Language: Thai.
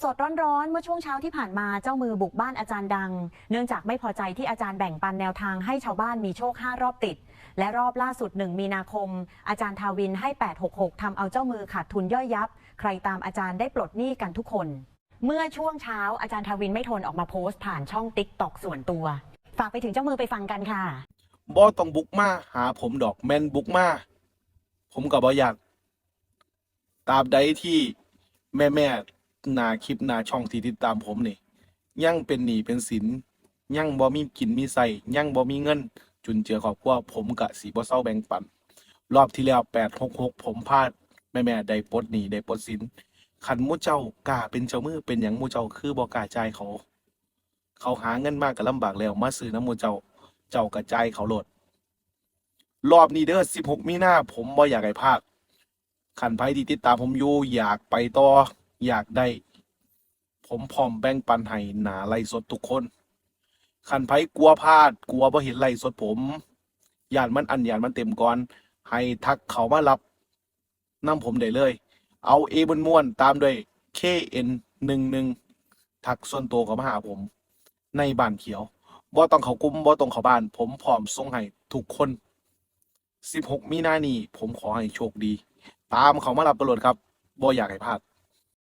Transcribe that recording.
สดร้อนๆเมื่อช่วงเช้าที่ผ่านมาเจ้ามือบุกบ้านอาจารย์ดังเนื่องจากไม่พอใจที่อาจารย์แบ่งปันแนวทางให้ชาวบ้านมีโชค5 รอบติดและรอบล่าสุด1 มีนาคมอาจารย์ทาวินให้866ทำเอาเจ้ามือขาดทุนย่อยยับใครตามอาจารย์ได้ปลดหนี้กันทุกคนเมื่อช่วงเช้าอาจารย์ทาวินไม่ทนออกมาโพสต์ผ่านช่องTikTokส่วนตัวฝากไปถึงเจ้ามือไปฟังกันค่ะบ่ต้องบุกมาหาผมดอกแม่นบุกมาผมก็บ่อยากตราบใดที่แม่หน้าคลิปหน้าช่องที่ติดตามผมนี่ยังเป็นหนี้เป็นสินยังบ่มีกินมีใช้ยังบ่มีเงินจุนเจือครอบครัวผมก็สิบ่เซาแบ่งปันรอบที่แล้ว866ผมพาแม่ได้ปลดหนี้ได้ปลดสินคันหมู่เจ้ากล้าเป็นเจ้ามือเป็นหยังหมู่เจ้าคือบ่กล้าจ่ายเขาหาเงินมาก็ลำบากแล้วมาซื้อนำหมู่เจ้าก็จ่ายเขาโลดรอบนี้เด้อ16 มีนาผมบ่อยากให้พลาดคันไผที่ติดตามผมอยู่อยากไปต่ออยากได้ผมพร้อมแบ่งปันให้หน้าไลฟ์สดทุกคนคันไผกลัวพลาดกลัวบ่เห็นไลฟ์สดผมย้านมันย้านมันเต็มก่อนให้ทักเข้ามารับนำผมได้เลยเอาม่วนๆตามด้วย KN11 ทักส่วนตัวเข้ามาหาผมในบ้านเขียวบ่ต้องเข้ากลุ่มบ่ต้องเข้าบ้านผมพร้อมส่งให้ทุกคน16 มีนานี้ผมขอให้โชคดีตามเขามารับตลอดครับบ่อยากให้พลาด